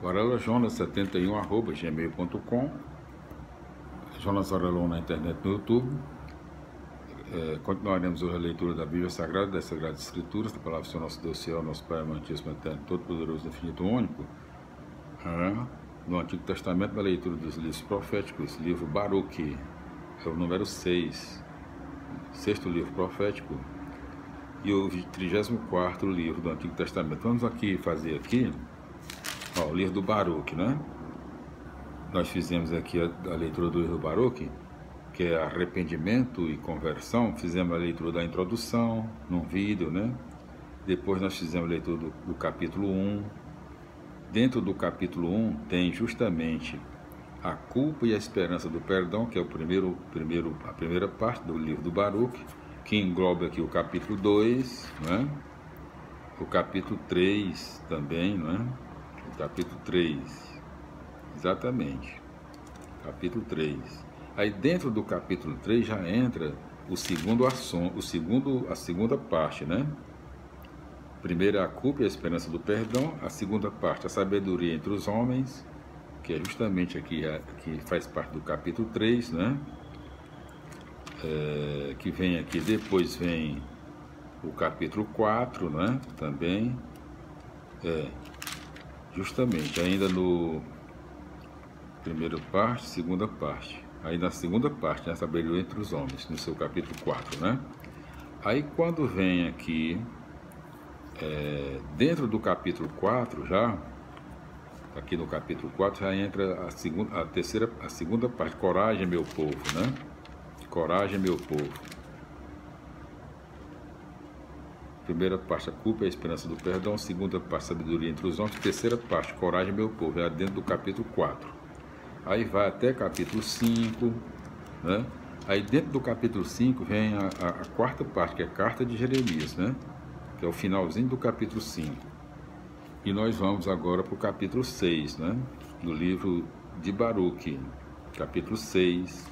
varelajonas71@gmail.com. Jonas Varelon na internet, no YouTube. Continuaremos hoje a leitura da Bíblia Sagrada, das Sagradas Escrituras, da Palavra do Senhor nosso Deus, Céu, nosso Pai amantíssimo, eterno, todo-poderoso, infinito, único. No Antigo Testamento, a leitura dos livros proféticos, livro Baruque, é o número 6, sexto livro profético, e o 34º livro do Antigo Testamento. Vamos fazer o livro do Baruque, né? Nós fizemos aqui a leitura do livro do Baruque, que é arrependimento e conversão. Fizemos a leitura da introdução, num vídeo, né? Depois nós fizemos a leitura do capítulo 1. Dentro do capítulo 1 tem justamente a culpa e a esperança do perdão, que é a primeira parte do livro do Baruque, que engloba aqui o capítulo 2, né? O capítulo 3 também, né? O capítulo 3, exatamente, capítulo 3. Aí dentro do capítulo 3 já entra a segunda parte, né? Primeiro a culpa e a esperança do perdão, a segunda parte a sabedoria entre os homens, que é justamente aqui que faz parte do capítulo 3, né? Que vem aqui, depois vem o capítulo 4, né? Também, justamente, ainda no primeira parte, segunda parte. Aí na segunda parte, né, sabedoria entre os homens, no seu capítulo 4, né? Aí quando vem aqui, dentro do capítulo 4 já, aqui no capítulo 4 já entra a segunda parte, coragem, meu povo, né? Coragem, meu povo. Primeira parte, a culpa e a esperança do perdão. Segunda parte, sabedoria entre os homens. Terceira parte, coragem, meu povo, é dentro do capítulo 4. Aí vai até capítulo 5, né? Aí dentro do capítulo 5 vem a quarta parte, que é a carta de Jeremias, né? Que é o finalzinho do capítulo 5. E nós vamos agora para o capítulo 6, né? Do livro de Baruque, capítulo 6,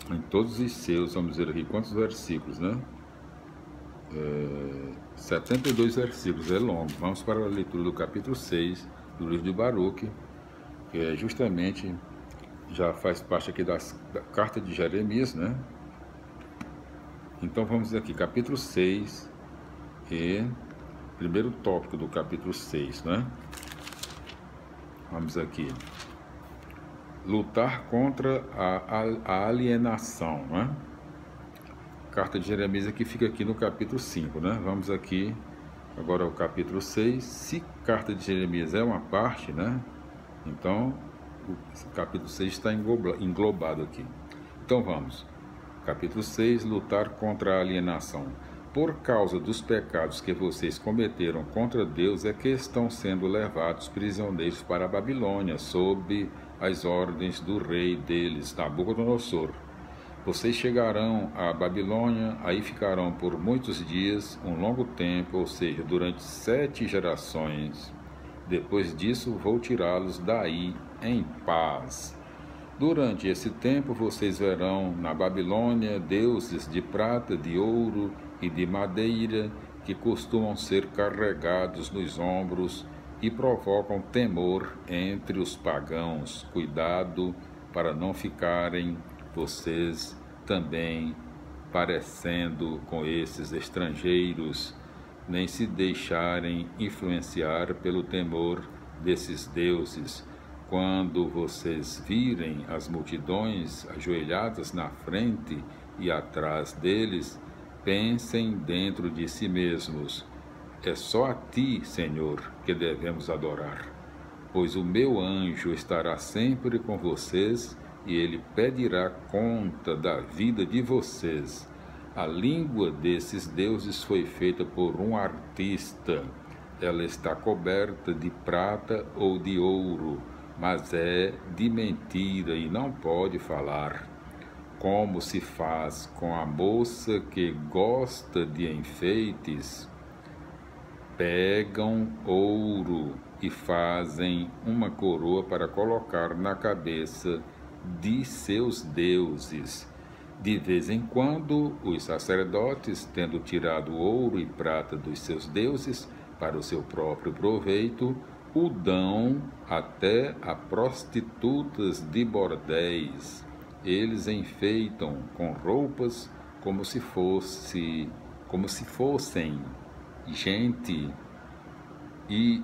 em todos os seus, vamos ver aqui quantos versículos, né? 72 versículos, é longo. Vamos para a leitura do capítulo 6 do livro de Baruque, que é justamente, já faz parte aqui da carta de Jeremias, né? Então vamos aqui, capítulo 6, e primeiro tópico do capítulo 6, né? Vamos aqui. Lutar contra a alienação, né? Carta de Jeremias aqui fica aqui no capítulo 5, né? Vamos aqui, agora ao capítulo 6. Se carta de Jeremias é uma parte, né? Então, o capítulo 6 está englobado aqui. Então vamos. Capítulo 6, lutar contra a alienação. Por causa dos pecados que vocês cometeram contra Deus é que estão sendo levados prisioneiros para a Babilônia, sob as ordens do rei deles, Nabucodonosor. Vocês chegarão à Babilônia, aí ficarão por muitos dias, um longo tempo, ou seja, durante 7 gerações. Depois disso, vou tirá-los daí em paz. Durante esse tempo, vocês verão na Babilônia deuses de prata, de ouro e de madeira que costumam ser carregados nos ombros e provocam temor entre os pagãos. Cuidado para não ficarem vocês também parecendo com esses estrangeiros, nem se deixarem influenciar pelo temor desses deuses. Quando vocês virem as multidões ajoelhadas na frente e atrás deles, pensem dentro de si mesmos: é só a ti, Senhor, que devemos adorar, pois o meu anjo estará sempre com vocês e ele pedirá conta da vida de vocês. A língua desses deuses foi feita por um artista. Ela está coberta de prata ou de ouro, mas é de mentira e não pode falar. Como se faz com a moça que gosta de enfeites? Pegam ouro e fazem uma coroa para colocar na cabeça de seus deuses. De vez em quando, os sacerdotes, tendo tirado ouro e prata dos seus deuses para o seu próprio proveito, o dão até a prostitutas de bordéis. Eles enfeitam com roupas como se fossem gente. E,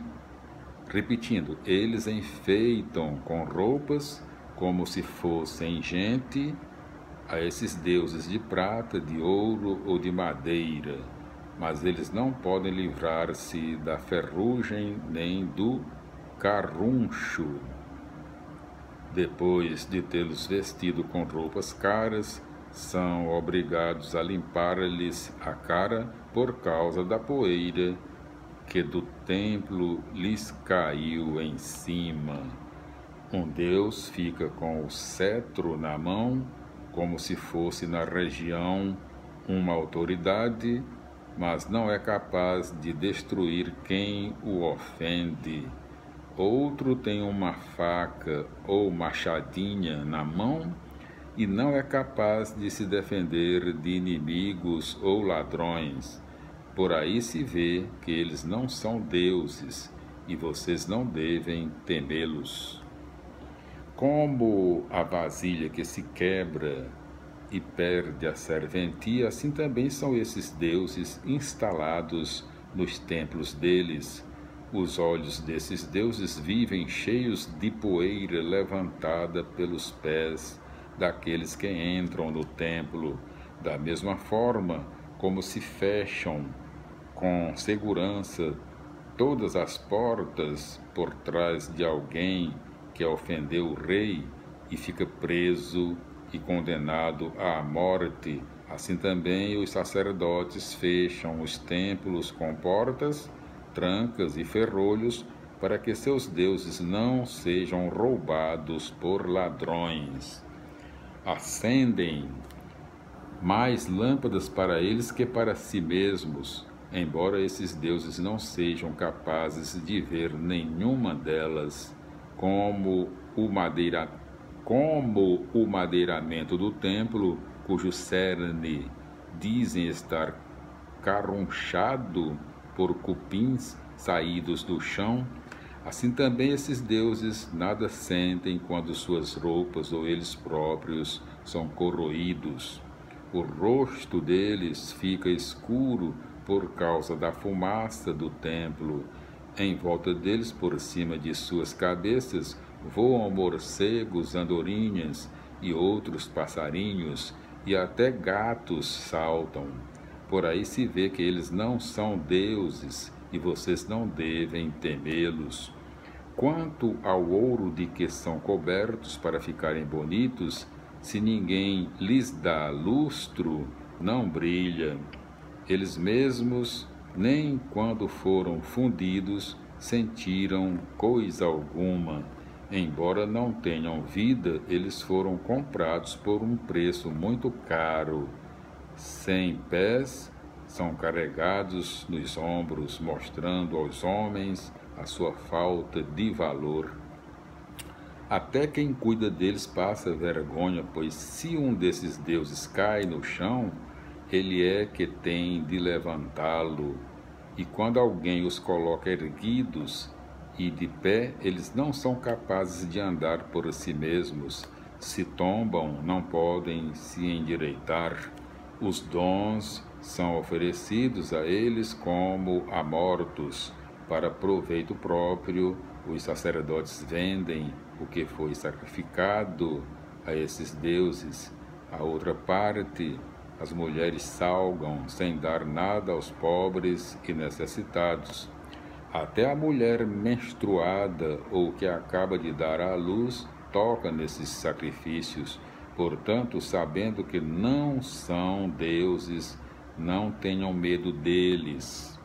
repetindo, eles enfeitam com roupas como se fossem gente a esses deuses de prata, de ouro ou de madeira, mas eles não podem livrar-se da ferrugem nem do caruncho. Depois de tê-los vestido com roupas caras, são obrigados a limpar-lhes a cara por causa da poeira que do templo lhes caiu em cima. Um deus fica com o cetro na mão, como se fosse na região uma autoridade, mas não é capaz de destruir quem o ofende. Outro tem uma faca ou machadinha na mão e não é capaz de se defender de inimigos ou ladrões. Por aí se vê que eles não são deuses e vocês não devem temê-los. Como a vasilha que se quebra e perde a serventia, assim também são esses deuses instalados nos templos deles. Os olhos desses deuses vivem cheios de poeira levantada pelos pés daqueles que entram no templo, da mesma forma como se fecham com segurança todas as portas por trás de alguém que ofendeu o rei e fica preso e condenado à morte. Assim também os sacerdotes fecham os templos com portas, trancas e ferrolhos para que seus deuses não sejam roubados por ladrões. Acendem mais lâmpadas para eles que para si mesmos, embora esses deuses não sejam capazes de ver nenhuma delas, como o madeiramento do templo, cujo cerne dizem estar carunchado por cupins saídos do chão. Assim também esses deuses nada sentem quando suas roupas ou eles próprios são corroídos. O rosto deles fica escuro por causa da fumaça do templo. Em volta deles, por cima de suas cabeças, voam morcegos, andorinhas e outros passarinhos, e até gatos saltam. Por aí se vê que eles não são deuses e vocês não devem temê-los. Quanto ao ouro de que são cobertos para ficarem bonitos, se ninguém lhes dá lustro, não brilha. Eles mesmos, nem quando foram fundidos, sentiram coisa alguma. Embora não tenham vida, eles foram comprados por um preço muito caro. 100 pés são carregados nos ombros, mostrando aos homens a sua falta de valor. Até quem cuida deles passa vergonha, pois se um desses deuses cai no chão, ele é que tem de levantá-lo. E quando alguém os coloca erguidos e de pé, eles não são capazes de andar por si mesmos. Se tombam, não podem se endireitar. Os dons são oferecidos a eles como a mortos. Para proveito próprio, os sacerdotes vendem o que foi sacrificado a esses deuses. A outra parte, as mulheres salgam sem dar nada aos pobres e necessitados. Até a mulher menstruada ou que acaba de dar à luz toca nesses sacrifícios. Portanto, sabendo que não são deuses, não tenham medo deles.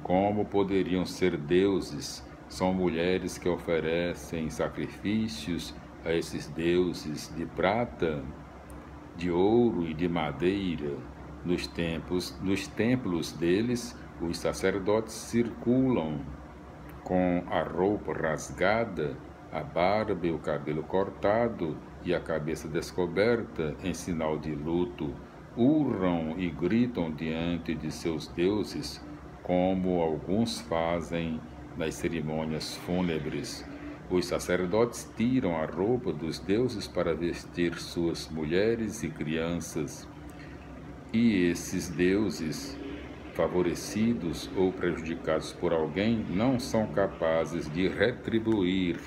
Como poderiam ser deuses? São mulheres que oferecem sacrifícios a esses deuses de prata, de ouro e de madeira. Nos templos deles, os sacerdotes circulam com a roupa rasgada, a barba e o cabelo cortado e a cabeça descoberta em sinal de luto. Urram e gritam diante de seus deuses, como alguns fazem nas cerimônias fúnebres. Os sacerdotes tiram a roupa dos deuses para vestir suas mulheres e crianças. E esses deuses, favorecidos ou prejudicados por alguém, não são capazes de retribuir.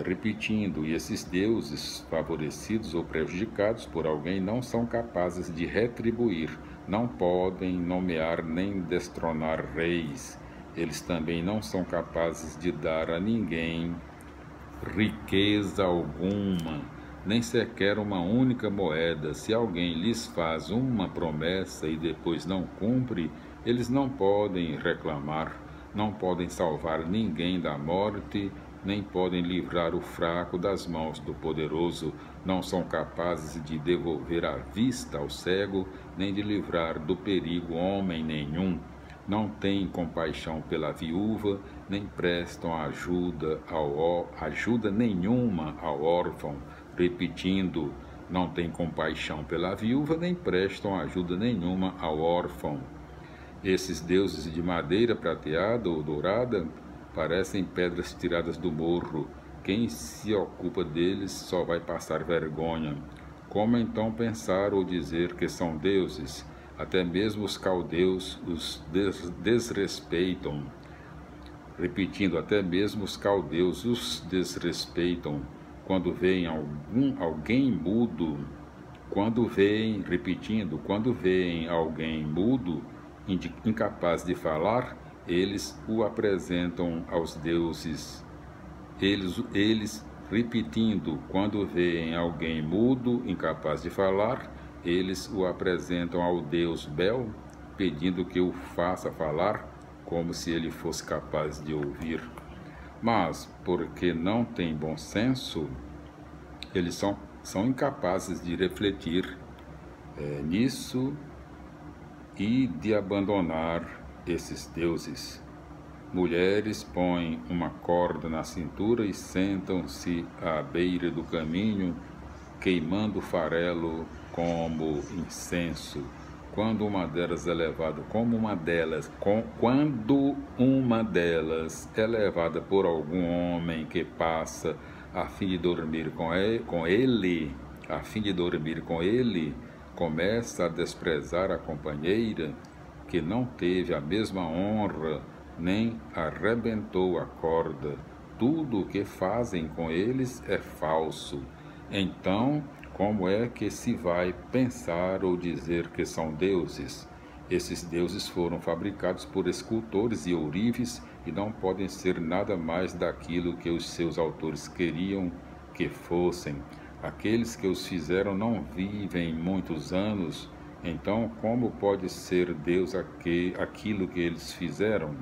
Repetindo, e esses deuses, favorecidos ou prejudicados por alguém, não são capazes de retribuir, não podem nomear nem destronar reis. Eles também não são capazes de dar a ninguém riqueza alguma, nem sequer uma única moeda. Se alguém lhes faz uma promessa e depois não cumpre, eles não podem reclamar, não podem salvar ninguém da morte, nem podem livrar o fraco das mãos do poderoso, não são capazes de devolver a vista ao cego, nem de livrar do perigo homem nenhum. Não têm compaixão pela viúva, nem prestam ajuda nenhuma ao órfão. Repetindo, não têm compaixão pela viúva, nem prestam ajuda nenhuma ao órfão. Esses deuses de madeira prateada ou dourada parecem pedras tiradas do morro. Quem se ocupa deles só vai passar vergonha. Como então pensar ou dizer que são deuses? Até mesmo os caldeus os desrespeitam. Repetindo, até mesmo os caldeus os desrespeitam. Quando veem alguém mudo, quando veem alguém mudo, incapaz de falar, eles o apresentam aos deuses. Repetindo, quando veem alguém mudo, incapaz de falar, eles o apresentam ao deus Bel, pedindo que o faça falar, como se ele fosse capaz de ouvir. Mas, porque não têm bom senso, eles são incapazes de refletir nisso e de abandonar esses deuses. Mulheres põem uma corda na cintura e sentam-se à beira do caminho, queimando farelo como incenso. Quando uma delas é levada por algum homem que passa a fim de dormir com ele, começa a desprezar a companheira, que não teve a mesma honra, nem arrebentou a corda. Tudo o que fazem com eles é falso. Então, como é que se vai pensar ou dizer que são deuses? Esses deuses foram fabricados por escultores e ourives e não podem ser nada mais daquilo que os seus autores queriam que fossem. Aqueles que os fizeram não vivem muitos anos, então como pode ser Deus aquilo que eles fizeram?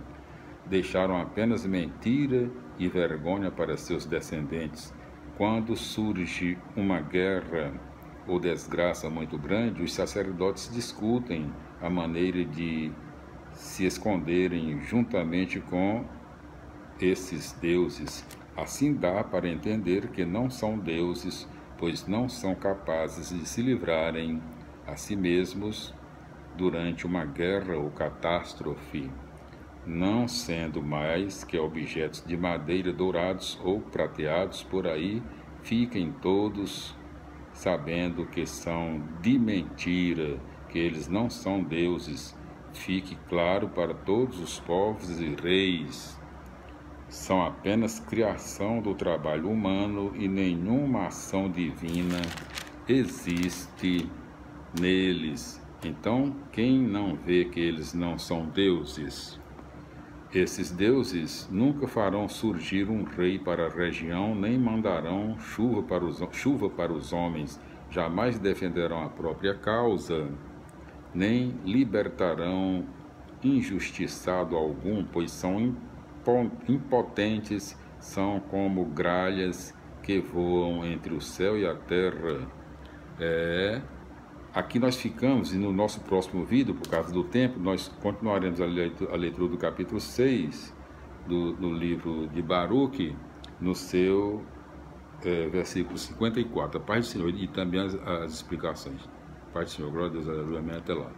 Deixaram apenas mentira e vergonha para seus descendentes. Quando surge uma guerra ou desgraça muito grande, os sacerdotes discutem a maneira de se esconderem juntamente com esses deuses. Assim dá para entender que não são deuses, pois não são capazes de se livrarem a si mesmos durante uma guerra ou catástrofe, não sendo mais que objetos de madeira dourados ou prateados por aí, fiquem todos sabendo que são de mentira, que eles não são deuses. Fique claro para todos os povos e reis. São apenas criação do trabalho humano e nenhuma ação divina existe neles. Então, quem não vê que eles não são deuses? Esses deuses nunca farão surgir um rei para a região, nem mandarão chuva para os homens, jamais defenderão a própria causa, nem libertarão injustiçado algum, pois são impotentes, são como gralhas que voam entre o céu e a terra. Aqui nós ficamos, e no nosso próximo vídeo, por causa do tempo, nós continuaremos a leitura do capítulo 6 do livro de Baruque, no seu versículo 54. A paz do Senhor e também as explicações. Paz do Senhor, glória a Deus, aleluia, amém, até lá.